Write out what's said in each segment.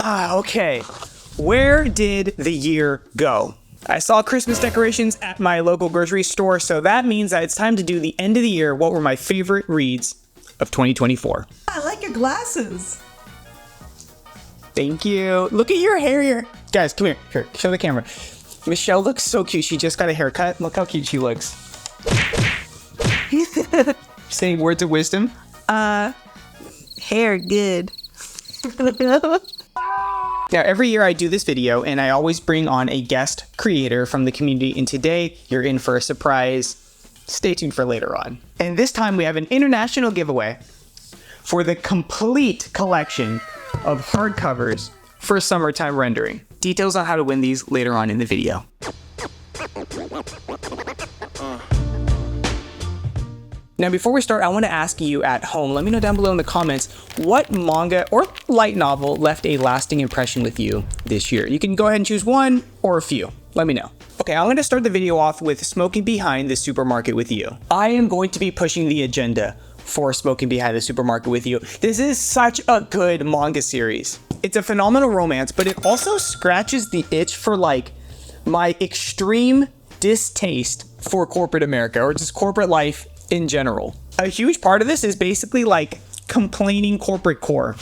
Okay. Where did the year go? I saw Christmas decorations at my local grocery store, so that means that it's time to do the end of the year. What were my favorite reads of 2024? I like your glasses. Thank you. Look at your hair here. Guys, come here. Here, show the camera. Michelle looks so cute. She just got a haircut. Look how cute she looks. Saying words of wisdom? Hair good. Now, every year I do this video, and I always bring on a guest creator from the community, and today you're in for a surprise. Stay tuned for later on. And this time we have an international giveaway for the complete collection of hardcovers for summertime rendering. Details on how to win these later on in the video. Now, before we start, I want to ask you at home, let me know down below in the comments, what manga or light novel left a lasting impression with you this year? You can go ahead and choose one or a few. Let me know. Okay, I'm going to start the video off with Smoking Behind the Supermarket with You. I am going to be pushing the agenda for Smoking Behind the Supermarket with You. This is such a good manga series. It's a phenomenal romance, but it also scratches the itch for like my extreme distaste for corporate America or just corporate life in general. A huge part of this is basically like complaining corporate core.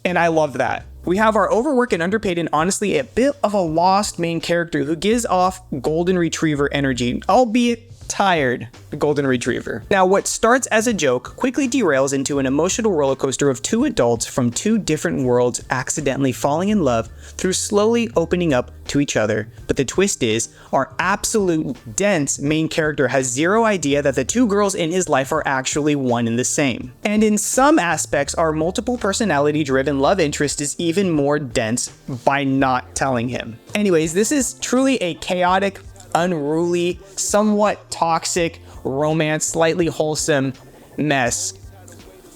And I love that. We have our overworked and underpaid and honestly a bit of a lost main character who gives off golden retriever energy, albeit tired golden retriever. Now, what starts as a joke quickly derails into an emotional roller coaster of two adults from two different worlds accidentally falling in love through slowly opening up to each other. But the twist is, our absolute dense main character has zero idea that the two girls in his life are actually one and the same. And in some aspects, our multiple personality driven love interest is even more dense by not telling him. Anyways, this is truly a chaotic, unruly, somewhat toxic romance, slightly wholesome mess.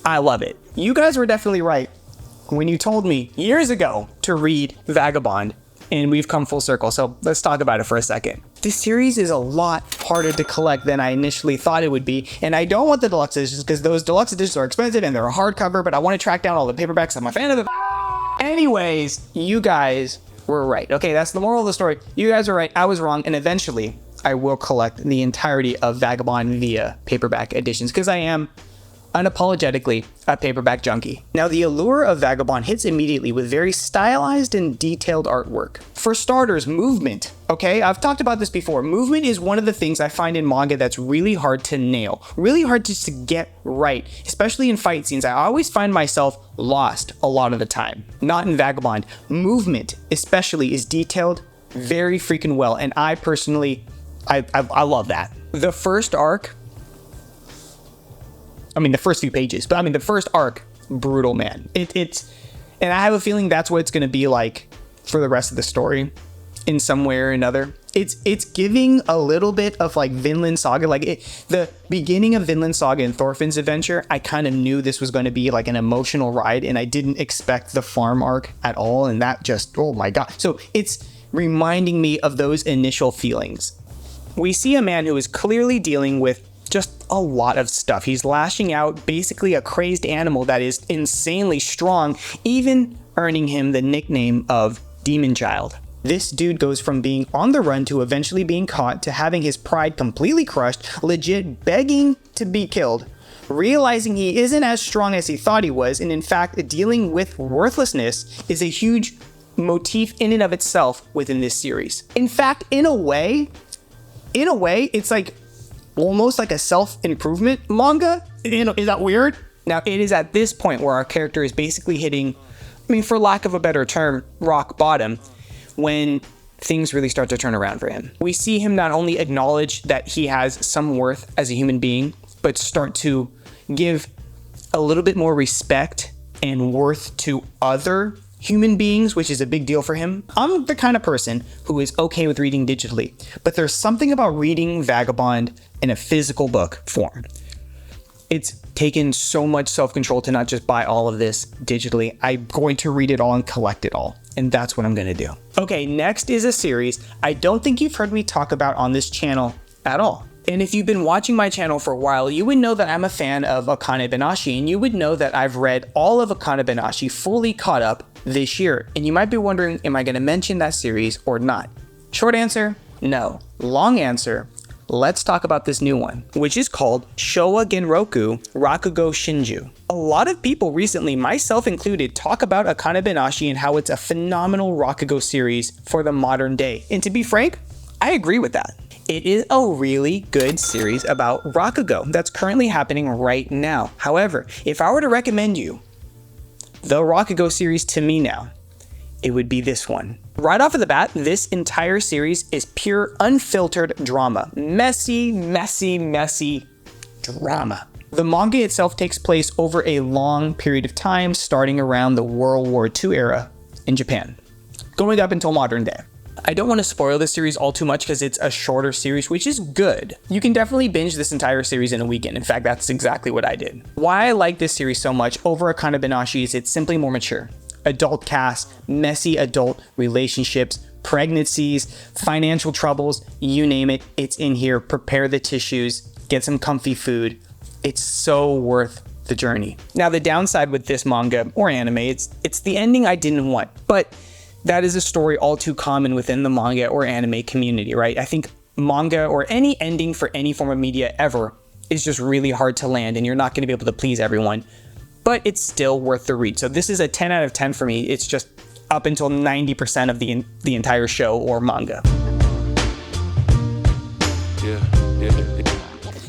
I love it. You guys were definitely right when you told me years ago to read Vagabond, and we've come full circle, so let's talk about it for a second. This series is a lot harder to collect than I initially thought it would be, and I don't want the deluxe editions because those deluxe editions are expensive and they're a hardcover, but I want to track down all the paperbacks. I'm a fan of them. Anyways, you guys were right. Okay, that's the moral of the story. You guys are right. I was wrong. And eventually I will collect the entirety of Vagabond via paperback editions because I am unapologetically a paperback junkie. Now, the allure of Vagabond hits immediately with very stylized and detailed artwork. For starters, movement. Okay, I've talked about this before. Movement is one of the things I find in manga that's really hard to nail, really hard just to get right, especially in fight scenes. I always find myself lost a lot of the time. Not in Vagabond. Movement, especially, is detailed very freaking well, and I personally, I love that. The first arc, the first few pages, but the first arc, brutal, man. It's, and I have a feeling that's what it's going to be like for the rest of the story in some way or another. It's giving a little bit of like Vinland Saga, the beginning of Vinland Saga and Thorfinn's adventure. I kind of knew this was going to be like an emotional ride, and I didn't expect the farm arc at all. And that just, oh my God. So it's reminding me of those initial feelings. We see a man who is clearly dealing with just a lot of stuff. He's lashing out, basically a crazed animal that is insanely strong, even earning him the nickname of Demon Child. This dude goes from being on the run to eventually being caught to having his pride completely crushed, legit begging to be killed, realizing he isn't as strong as he thought he was, and in fact, dealing with worthlessness is a huge motif in and of itself within this series. In fact, in a way, it's like almost like a self-improvement manga. Is that weird? Now, it is at this point where our character is basically hitting, for lack of a better term, rock bottom, when things really start to turn around for him. We see him not only acknowledge that he has some worth as a human being, but start to give a little bit more respect and worth to other human beings, which is a big deal for him. I'm the kind of person who is okay with reading digitally, but there's something about reading Vagabond in a physical book form. It's taken so much self-control to not just buy all of this digitally. I'm going to read it all and collect it all, and that's what I'm going to do. Okay, next is a series I don't think you've heard me talk about on this channel at all. And if you've been watching my channel for a while, you would know that I'm a fan of Akane Banashi, and you would know that I've read all of Akane Banashi, fully caught up this year. And you might be wondering, am I going to mention that series or not? Short answer, no. Long answer, let's talk about this new one, which is called Showa Genroku Rakugo Shinju. A lot of people recently, myself included, talk about Akane Banashi and how it's a phenomenal Rakugo series for the modern day. And to be frank, I agree with that. It is a really good series about Rakugo that's currently happening right now. However, if I were to recommend you the Rakugo series to me now, it would be this one. Right off of the bat, this entire series is pure unfiltered drama. Messy, messy, messy drama. The manga itself takes place over a long period of time, starting around the World War II era in Japan, going up until modern day. I don't want to spoil this series all too much because it's a shorter series, which is good. You can definitely binge this entire series in a weekend. In fact, that's exactly what I did. Why I like this series so much over Akane Banashi is it's simply more mature. Adult cast, messy adult relationships, pregnancies, financial troubles, you name it, it's in here. Prepare the tissues, get some comfy food. It's so worth the journey. Now, the downside with this manga or anime, it's the ending I didn't want, but that is a story all too common within the manga or anime community, right? I think manga or any ending for any form of media ever is just really hard to land, and you're not going to be able to please everyone, but it's still worth the read. So this is a 10 out of 10 for me. It's just up until 90% of the entire show or manga.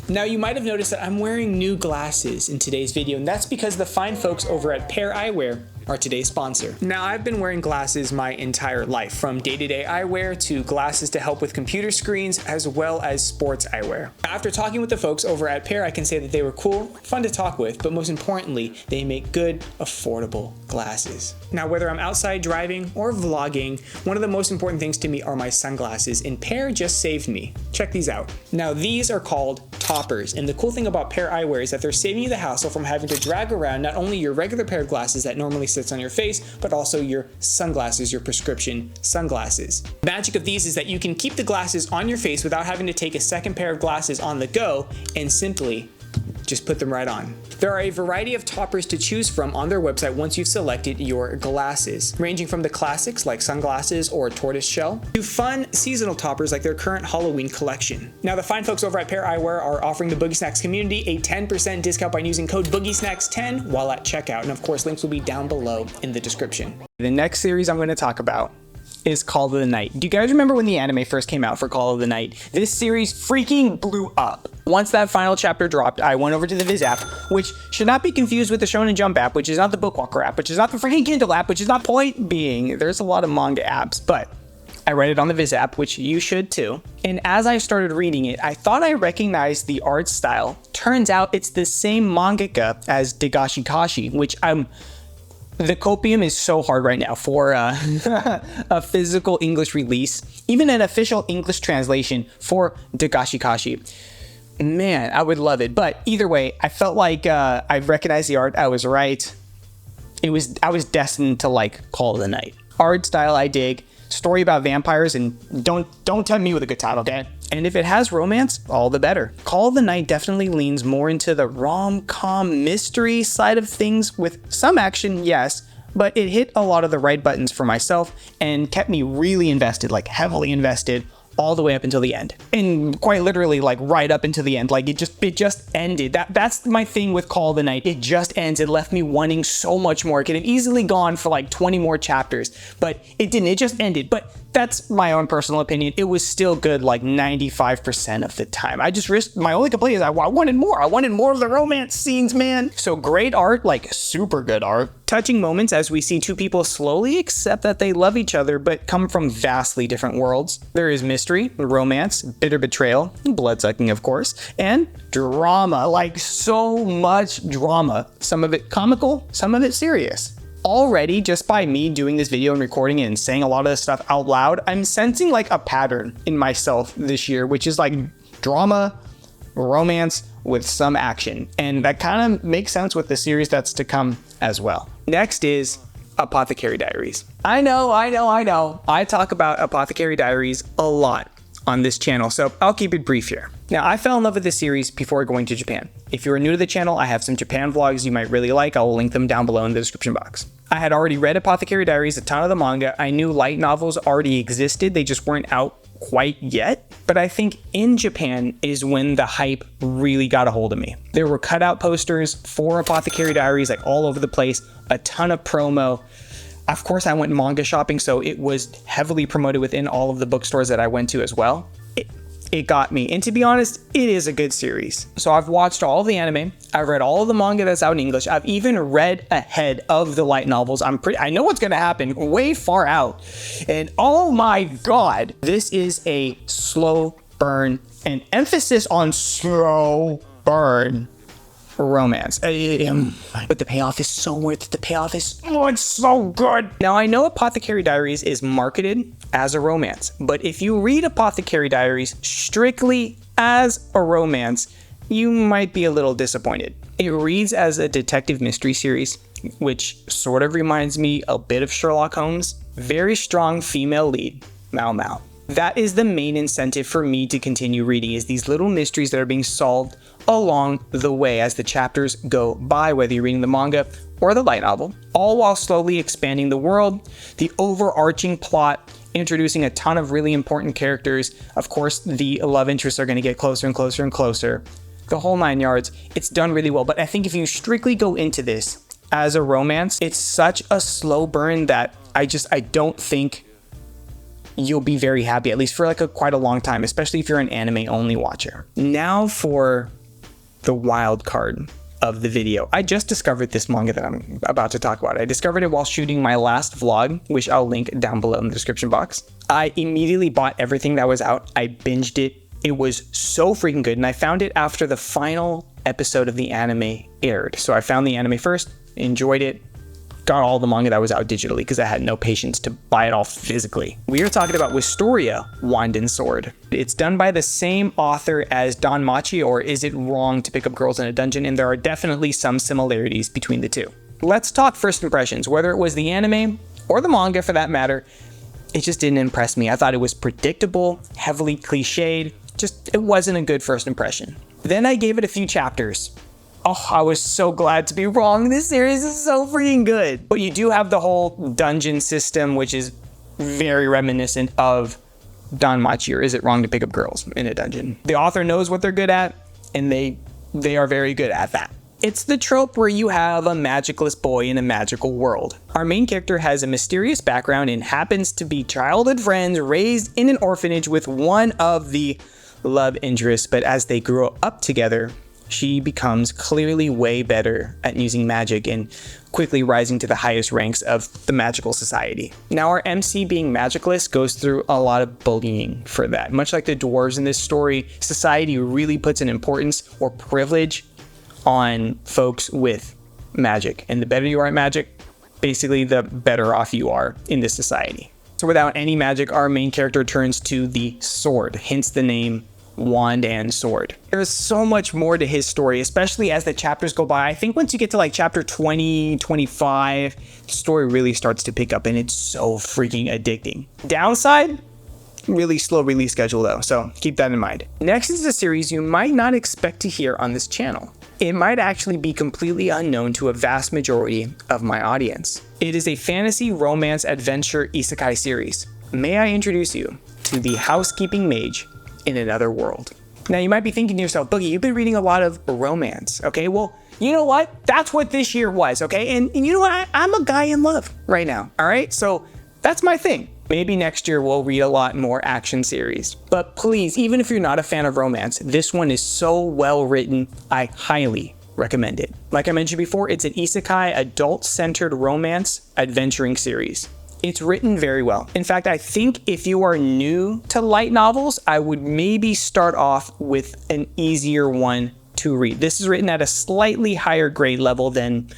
Now, you might have noticed that I'm wearing new glasses in today's video, and that's because the fine folks over at Pair Eyewear are today's sponsor. Now, I've been wearing glasses my entire life, from day-to-day eyewear to glasses to help with computer screens, as well as sports eyewear. After talking with the folks over at Pair, I can say that they were cool, fun to talk with, but most importantly, they make good, affordable glasses. Now, whether I'm outside driving or vlogging, one of the most important things to me are my sunglasses, and Pair just saved me. Check these out. Now, these are called toppers, and the cool thing about Pair Eyewear is that they're saving you the hassle from having to drag around not only your regular pair of glasses that normally sits on your face, but also your sunglasses, your prescription sunglasses. The magic of these is that you can keep the glasses on your face without having to take a second pair of glasses on the go and simply just put them right on. There are a variety of toppers to choose from on their website once you've selected your glasses, ranging from the classics like sunglasses or tortoise shell to fun seasonal toppers like their current Halloween collection. Now, the fine folks over at Pair Eyewear are offering the BoogieSnacks community a 10% discount by using code BoogieSnacks10 while at checkout, and of course, links will be down below in the description. The next series I'm going to talk about is Call of the Night. Do you guys remember when the anime first came out for Call of the Night? This series freaking blew up. Once that final chapter dropped, I went over to the Viz app, which should not be confused with the Shonen Jump app, which is not the Bookwalker app, which is not the freaking Kindle app, which is not point being. There's a lot of manga apps, but I read it on the Viz app, which you should too. And as I started reading it, I thought I recognized the art style. Turns out it's the same mangaka as Dagashi Kashi, which the copium is so hard right now for a physical English release, even an official English translation for Dagashi Kashi. Man, I would love it. But either way, I felt like I recognized the art. I was right. I was destined to like Call of the Night. Art style I dig. Story about vampires, and don't tempt me with a good title, okay? And if it has romance, all the better. Call of the Night definitely leans more into the rom-com mystery side of things with some action, yes, but it hit a lot of the right buttons for myself and kept me really invested, like heavily invested, all the way up until the end. And quite literally, like right up until the end. Like it just ended. That's my thing with Call of the Night. It just ends. It left me wanting so much more. It could have easily gone for like 20 more chapters, but it didn't. It just ended. But that's my own personal opinion. It was still good like 95% of the time. My only complaint is I wanted more. I wanted more of the romance scenes, man. So great art, like super good art. Touching moments as we see two people slowly accept that they love each other but come from vastly different worlds. There is mystery, romance, bitter betrayal, bloodsucking of course, and drama, like so much drama. Some of it comical, some of it serious. Already, just by me doing this video and recording it and saying a lot of this stuff out loud, I'm sensing like a pattern in myself this year, which is like drama, romance with some action. And that kind of makes sense with the series that's to come as well. Next is Apothecary Diaries. I know. I talk about Apothecary Diaries a lot on this channel, so I'll keep it brief here. Now, I fell in love with this series before going to Japan. If you're new to the channel, I have some Japan vlogs you might really like. I'll link them down below in the description box. I had already read Apothecary Diaries, a ton of the manga. I knew light novels already existed, they just weren't out quite yet. But I think in Japan is when the hype really got a hold of me. There were cutout posters for Apothecary Diaries like all over the place, a ton of promo. Of course, I went manga shopping, so it was heavily promoted within all of the bookstores that I went to as well. It got me, and to be honest, it is a good series. So I've watched all of the anime, I've read all of the manga that's out in English, I've even read ahead of the light novels. I know what's gonna happen way far out, and oh my god, this is a slow burn, an emphasis on slow burn romance. But the payoff is so worth it. The payoff is, oh, it's so good. Now, I know Apothecary Diaries is marketed as a romance, but if you read Apothecary Diaries strictly as a romance, you might be a little disappointed. It reads as a detective mystery series, which sort of reminds me a bit of Sherlock Holmes. Very strong female lead, Mao Mao. That is the main incentive for me to continue reading, is these little mysteries that are being solved along the way as the chapters go by, whether you're reading the manga or the light novel, all while slowly expanding the world, the overarching plot, introducing a ton of really important characters. Of course, the love interests are going to get closer and closer and closer. The whole 9 yards. It's done really well, but I think if you strictly go into this as a romance, it's such a slow burn that I don't think you'll be very happy, at least for like quite a long time, especially if you're an anime only watcher. Now for the wild card of the video. I just discovered this manga that I'm about to talk about. I discovered it while shooting my last vlog, which I'll link down below in the description box. I immediately bought everything that was out. I binged it. It was so freaking good, and I found it after the final episode of the anime aired. So I found the anime first, enjoyed it, got all the manga that was out digitally because I had no patience to buy it all physically. We are talking about Wisteria Wand and Sword. It's done by the same author as Danmachi, or Is It Wrong to Pick Up Girls in a Dungeon, and there are definitely some similarities between the two. Let's talk first impressions. Whether it was the anime or the manga for that matter, it just didn't impress me. I thought it was predictable, heavily cliched, it wasn't a good first impression. Then I gave it a few chapters. Oh, I was so glad to be wrong. This series is so freaking good. But you do have the whole dungeon system, which is very reminiscent of Danmachi, or Is It Wrong to Pick Up Girls in a Dungeon. The author knows what they're good at, and they are very good at that. It's the trope where you have a magicless boy in a magical world. Our main character has a mysterious background and happens to be childhood friends raised in an orphanage with one of the love interests, but as they grow up together, she becomes clearly way better at using magic and quickly rising to the highest ranks of the magical society. Now, our MC being magicless goes through a lot of bullying for that. Much like the dwarves in this story, society really puts an importance or privilege on folks with magic. And the better you are at magic, basically the better off you are in this society. So without any magic, our main character turns to the sword, hence the name Wand and Sword. There's so much more to his story, especially as the chapters go by. I think once you get to like chapter 20, 25, the story really starts to pick up, and it's so freaking addicting. Downside? Really slow release schedule though, so keep that in mind. Next is a series you might not expect to hear on this channel. It might actually be completely unknown to a vast majority of my audience. It is a fantasy romance adventure isekai series. May I introduce you to the housekeeping mage in another world. Now you might be thinking to yourself, Boogie, you've been reading a lot of romance, okay? Well, you know what? That's what this year was, okay? And you know what? I'm a guy in love right now, all right? So that's my thing. Maybe next year we'll read a lot more action series. But please, even if you're not a fan of romance, this one is so well written, I highly recommend it. Like I mentioned before, it's an isekai adult-centered romance adventuring series. It's written very well. In fact, I think if you are new to light novels, I would maybe start off with an easier one to read. This is written at a slightly higher grade level than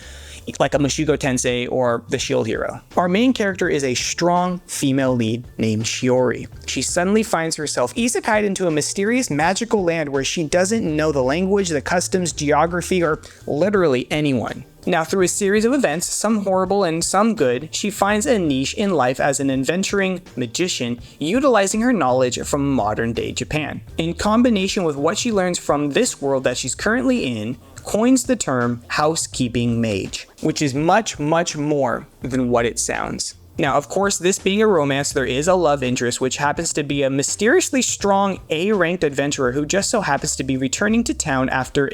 like a Mushigo Tensei or the Shield Hero. Our main character is a strong female lead named Shiori. She suddenly finds herself isekai'd into a mysterious magical land where she doesn't know the language, the customs, geography, or literally anyone. Now, through a series of events, some horrible and some good, she finds a niche in life as an adventuring magician, utilizing her knowledge from modern-day Japan. In combination with what she learns from this world that she's currently in, coins the term housekeeping mage, which is much, much more than what it sounds. Now, of course, this being a romance, there is a love interest, which happens to be a mysteriously strong A-ranked adventurer who just so happens to be returning to town after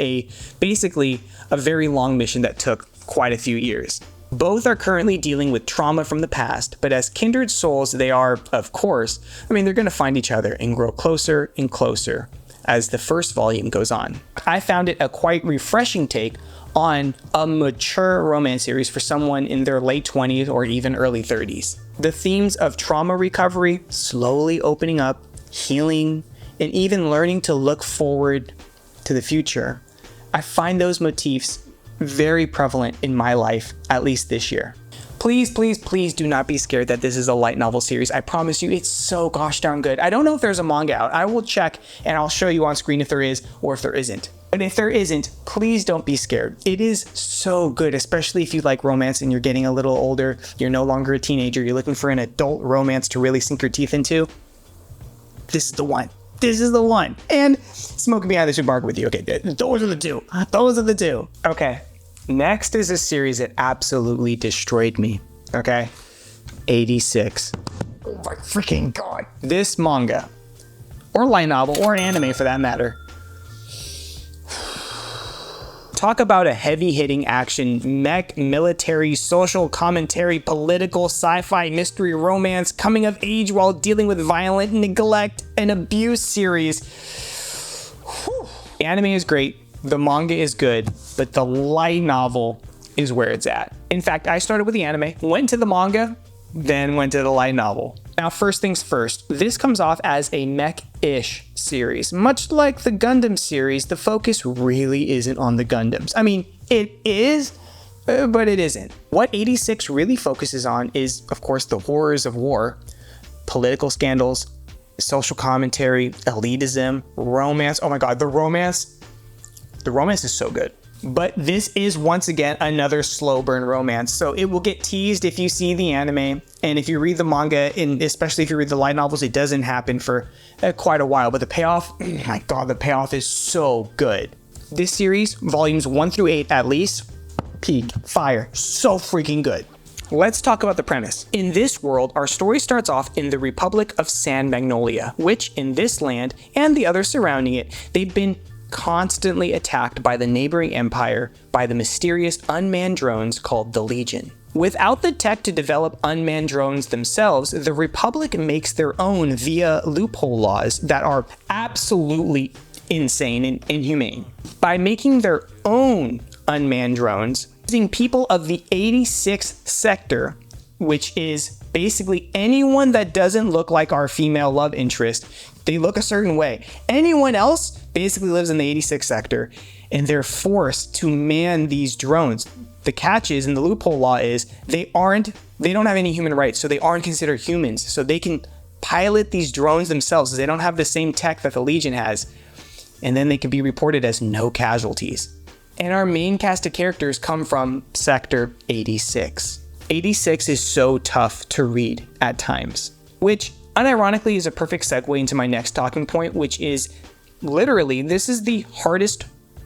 basically a very long mission that took quite a few years. Both are currently dealing with trauma from the past, but as kindred souls, they are, of course, they're going to find each other and grow closer and closer as the first volume goes on. I found it a quite refreshing take on a mature romance series for someone in their late 20s or even early 30s. The themes of trauma recovery, slowly opening up, healing, and even learning to look forward to the future. I find those motifs very prevalent in my life, at least this year. Please, please, please do not be scared that this is a light novel series. I promise you, it's so gosh darn good. I don't know if there's a manga out. I will check and I'll show you on screen if there is or if there isn't. But if there isn't, please don't be scared. It is so good, especially if you like romance and you're getting a little older, you're no longer a teenager, you're looking for an adult romance to really sink your teeth into. This is the one. This is the one. And Smoking Behind the Supermarket with you. Okay, those are the two. Those are the two. Okay. Next is a series that absolutely destroyed me. Okay. 86. Oh my freaking god. This manga, or light novel, or an anime for that matter. Talk about a heavy-hitting action, mech, military, social commentary, political, sci-fi, mystery, romance, coming of age while dealing with violent neglect and abuse series. Whew. The anime is great, the manga is good, but the light novel is where it's at. In fact, I started with the anime, went to the manga, then went to the light novel. Now, first things first, this comes off as a mech-ish series. Much like the Gundam series, the focus really isn't on the Gundams. It is, but it isn't. What 86 really focuses on is, of course, the horrors of war, political scandals, social commentary, elitism, romance. Oh my god, the romance is so good. But this is once again another slow burn romance, so it will get teased if you see the anime, and if you read the manga, and especially if you read the light novels, it doesn't happen for quite a while, but the payoff, oh my god, the payoff is so good. This series, volumes 1 through 8 at least, peak, fire, so freaking good. Let's talk about the premise. In this world, our story starts off in the Republic of San Magnolia, which in this land, and the others surrounding it, they've been constantly attacked by the neighboring empire by the mysterious unmanned drones called the Legion. Without the tech to develop unmanned drones themselves, the Republic makes their own via loophole laws that are absolutely insane and inhumane. By making their own unmanned drones, using people of the 86th sector, which is basically anyone that doesn't look like our female love interest, they look a certain way. Anyone else basically lives in the 86th sector, and they're forced to man these drones. The catch is, and the loophole law is, they don't have any human rights, so they aren't considered humans. So they can pilot these drones themselves, they don't have the same tech that the Legion has, and then they can be reported as no casualties. And our main cast of characters come from Sector 86. 86 is so tough to read at times, which unironically is a perfect segue into my next talking point, which is literally, this is the hardest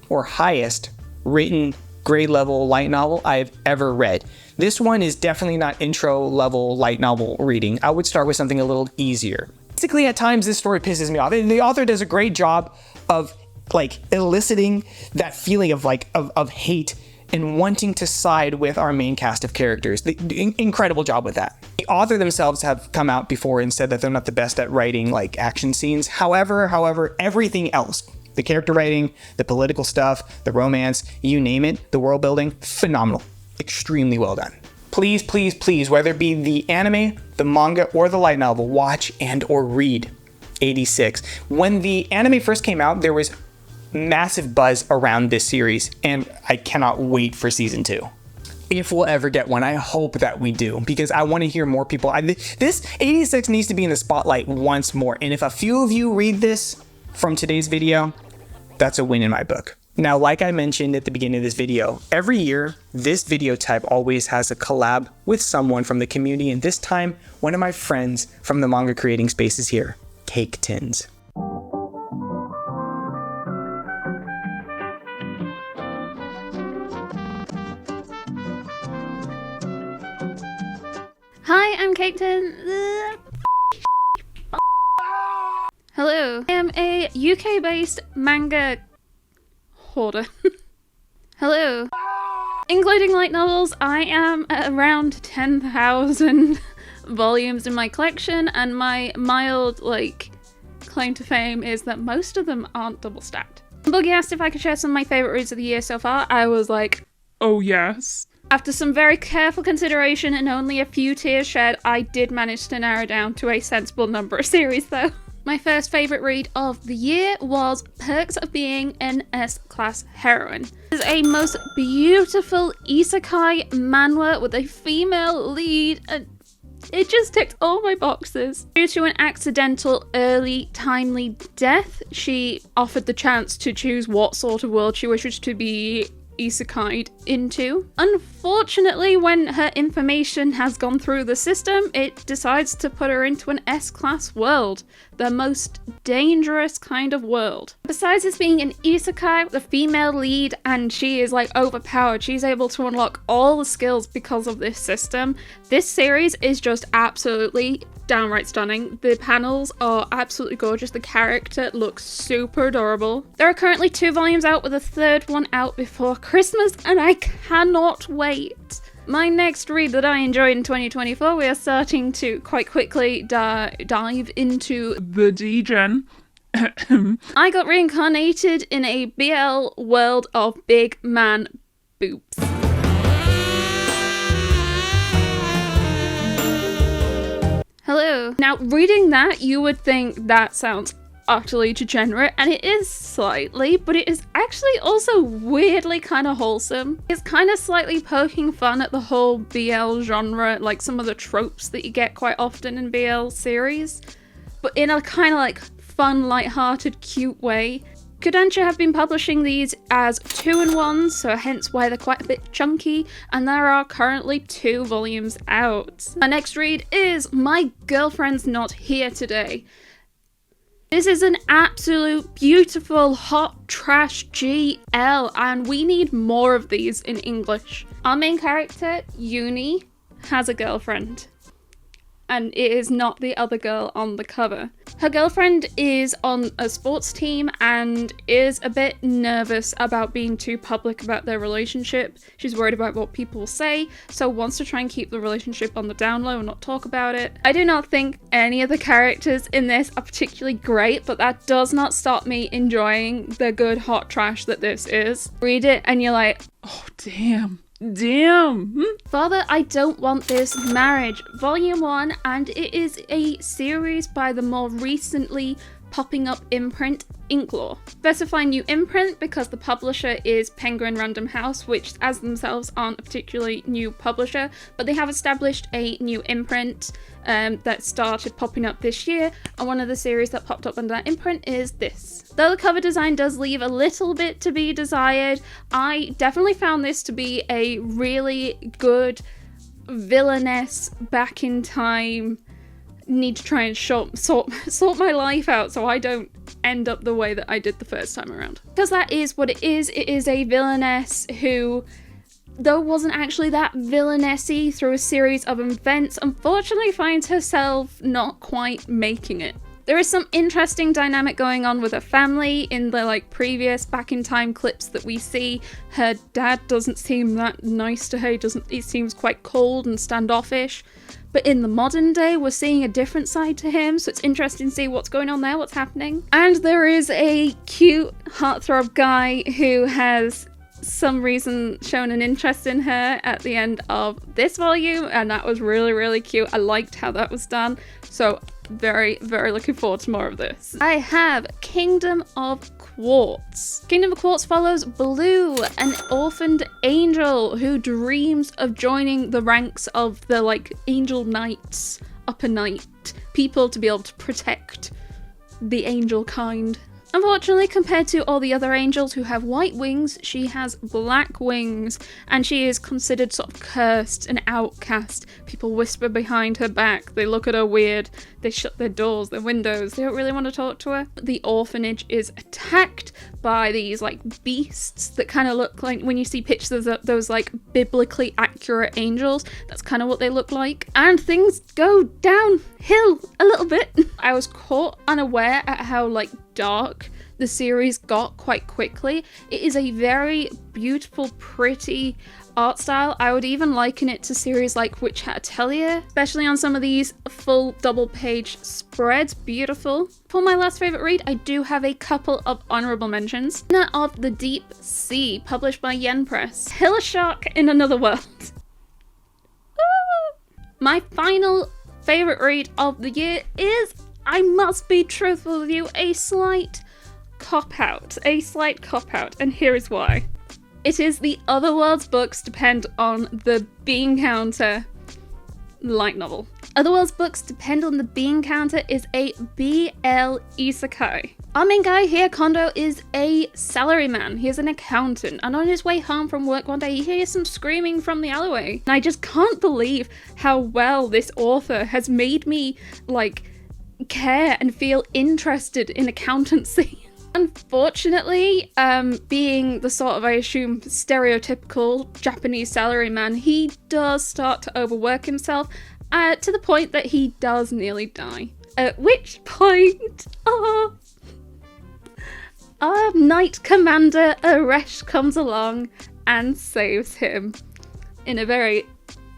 or highest written grade level light novel I've ever read. This one is definitely not intro level light novel reading. I would start with something a little easier. Basically, at times this story pisses me off. And the author does a great job of eliciting that feeling of hate and wanting to side with our main cast of characters. Incredible job with that. The author themselves have come out before and said that they're not the best at writing action scenes. However, everything else, the character writing, the political stuff, the romance, you name it, the world building, phenomenal. Extremely well done. Please, please, please, whether it be the anime, the manga, or the light novel, watch and or read 86. When the anime first came out, there was massive buzz around this series, and I cannot wait for season 2. if we'll ever get one. I hope that we do, because I want to hear more people. This 86 needs to be in the spotlight once more. And if a few of you read this from today's video, that's a win in my book. Now, like I mentioned at the beginning of this video, every year, this video type always has a collab with someone from the community. And this time, one of my friends from the manga creating space is here, Cake Tins. Hi, I'm Cake Tin. Hello. I am a UK-based manga hoarder. Hello. Including light novels, I am at around 10,000 volumes in my collection, and my mild, claim to fame is that most of them aren't double stacked. Boogie asked if I could share some of my favourite reads of the year so far. I was like, oh yes. After some very careful consideration and only a few tears shed, I did manage to narrow down to a sensible number of series though. My first favourite read of the year was Perks of Being an S-Class Heroine. It is a most beautiful isekai manhwa with a female lead, and it just ticked all my boxes. Due to an accidental early timely death, she offered the chance to choose what sort of world she wishes to be isekai'd into. Unfortunately, when her information has gone through the system, it decides to put her into an S-class world, the most dangerous kind of world. Besides this being an isekai, the female lead, and she is overpowered, she's able to unlock all the skills because of this system. This series is just absolutely downright stunning. The panels are absolutely gorgeous. The character looks super adorable. There are currently 2 volumes out with a 3rd one out before Christmas, and I cannot wait. My next read that I enjoyed in 2024, we are starting to quite quickly dive into the D-Gen. I got reincarnated in a BL world of big man boobs. Hello. Now, reading that, you would think that sounds utterly degenerate, and it is slightly, but it is actually also weirdly kind of wholesome. It's kind of slightly poking fun at the whole BL genre, like some of the tropes that you get quite often in BL series, but in a kind of fun, light-hearted, cute way. Kodansha have been publishing these as 2-in-1s, so hence why they're quite a bit chunky, and there are currently 2 volumes out. My next read is My Girlfriend's Not Here Today. This is an absolute beautiful hot trash GL, and we need more of these in English. Our main character, Uni, has a girlfriend, and it is not the other girl on the cover. Her girlfriend is on a sports team and is a bit nervous about being too public about their relationship. She's worried about what people will say, so wants to try and keep the relationship on the down low and not talk about it. I do not think any of the characters in this are particularly great, but that does not stop me enjoying the good hot trash that this is. Read it and you're like, oh damn. Father, I Don't Want This Marriage, Volume 1, and it is a series by the more recently popping up imprint Inklaw. Specify new imprint because the publisher is Penguin Random House, which as themselves aren't a particularly new publisher, but they have established a new imprint that started popping up this year, and one of the series that popped up under that imprint is this. Though the cover design does leave a little bit to be desired, I definitely found this to be a really good villainess back in time, need to try and sort my life out so I don't end up the way that I did the first time around. Because that is what it is. It is a villainess who, though wasn't actually that villainessy through a series of events, unfortunately finds herself not quite making it. There is some interesting dynamic going on with her family in the previous back in time clips that we see. Her dad doesn't seem that nice to her. He seems quite cold and standoffish. But in the modern day, we're seeing a different side to him, so it's interesting to see what's going on there, what's happening. And there is a cute heartthrob guy who has some reason shown an interest in her at the end of this volume, and that was really, really cute. I liked how that was done. So Very, very looking forward to more of this. I have Kingdom of Quartz. Kingdom of Quartz follows Blue, an orphaned angel who dreams of joining the ranks of the like angel knights, upper knight people to be able to protect the angel kind. Unfortunately, compared to all the other angels who have white wings, she has black wings, and she is considered sort of cursed and outcast. People whisper behind her back, they look at her weird, they shut their doors, their windows, they don't really want to talk to her. The orphanage is attacked by these like beasts that kind of look like, when you see pictures of those like biblically accurate angels, that's kind of what they look like. And things go downhill a little bit. I was caught unaware at how like dark the series got quite quickly. It is a very beautiful, pretty art style. I would even liken it to series like Witch Hat Atelier, especially on some of these full double page spreads. Beautiful. For my last favorite read, I do have a couple of honorable mentions. Winner of The Deep Sea, published by Yen Press. Killer Shark in Another World. My final favorite read of the year is, I must be truthful with you, a slight cop-out, and here is why. It is the Otherworld's Books Depend on the Bean Counter light novel. Otherworld's Books Depend on the Bean Counter is a BL isekai. Our main guy here, Kondo, is a salaryman. He is an accountant, and on his way home from work one day, he hears some screaming from the alleyway. And I just can't believe how well this author has made me, like, care and feel interested in accountancy. Unfortunately, being the sort of, I assume, stereotypical Japanese salaryman, he does start to overwork himself to the point that he does nearly die. At which point, our Knight Commander Aresh comes along and saves him in a very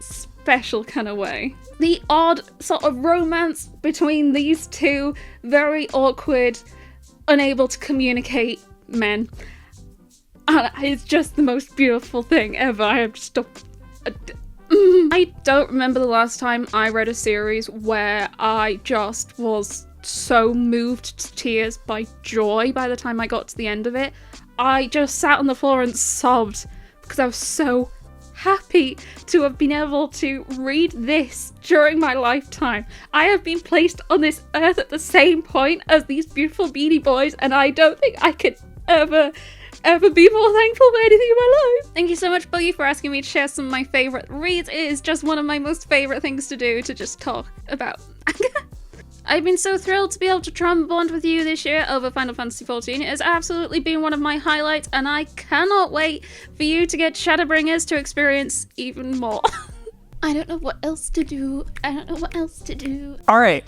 special kind of way. The odd sort of romance between these two very awkward, unable to communicate men. It's just the most beautiful thing ever. I have just I don't remember the last time I read a series where I just was so moved to tears by joy by the time I got to the end of it. I just sat on the floor and sobbed because I was so happy to have been able to read this during my lifetime. I have been placed on this earth at the same point as these beautiful beanie boys, and I don't think I could ever be more thankful for anything in my life. Thank you so much, Boogie, for asking me to share some of my favorite reads. It is just one of my most favorite things to do, to just talk about manga. I've been so thrilled to be able to try and bond with you this year over Final Fantasy XIV. It has absolutely been one of my highlights, and I cannot wait for you to get Shadowbringers to experience even more. I don't know what else to do. All right.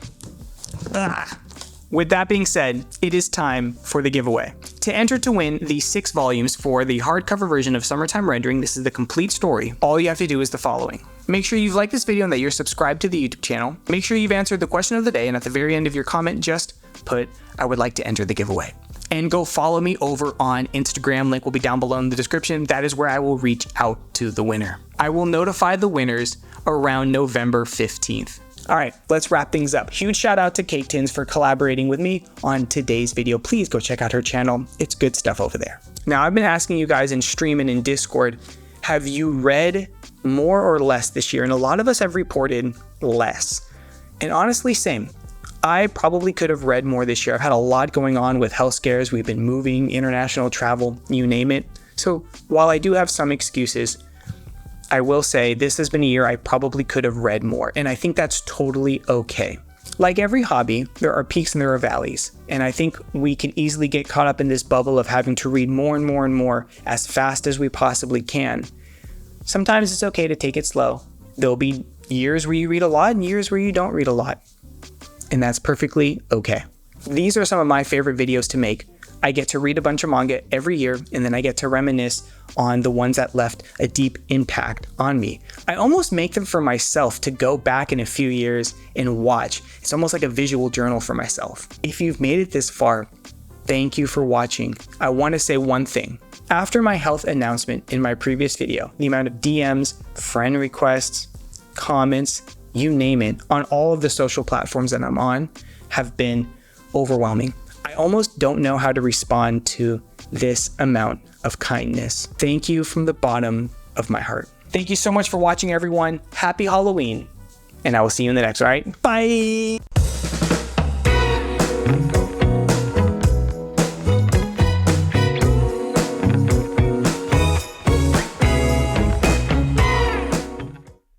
With that being said, it is time for the giveaway. To enter to win the 6 volumes for the hardcover version of Summertime Rendering, this is the complete story. All you have to do is the following. Make sure you've liked this video and that you're subscribed to the YouTube channel. Make sure you've answered the question of the day, and at the very end of your comment, just put, I would like to enter the giveaway. And go follow me over on Instagram. Link will be down below in the description. That is where I will reach out to the winner. I will notify the winners around November 15th. All right, let's wrap things up. Huge shout out to Kate Tins for collaborating with me on today's video. Please go check out her channel. It's good stuff over there. Now, I've been asking you guys in stream and in Discord, have you read more or less this year? And a lot of us have reported less. And honestly, same. I probably could have read more this year. I've had a lot going on with health scares. We've been moving, international travel, you name it. So while I do have some excuses, I will say this has been a year I probably could have read more, and I think that's totally okay. Like every hobby, there are peaks and there are valleys, and I think we can easily get caught up in this bubble of having to read more and more and more as fast as we possibly can. Sometimes it's okay to take it slow. There'll be years where you read a lot and years where you don't read a lot, and that's perfectly okay. These are some of my favorite videos to make. I get to read a bunch of manga every year, and then I get to reminisce on the ones that left a deep impact on me. I almost make them for myself to go back in a few years and watch. It's almost like a visual journal for myself. If you've made it this far, thank you for watching. I want to say one thing. After my health announcement in my previous video, the amount of DMs, friend requests, comments, you name it, on all of the social platforms that I'm on, have been overwhelming. I almost don't know how to respond to this amount of kindness. Thank you from the bottom of my heart. Thank you so much for watching, everyone. Happy Halloween. And I will see you in the next, all right? Bye.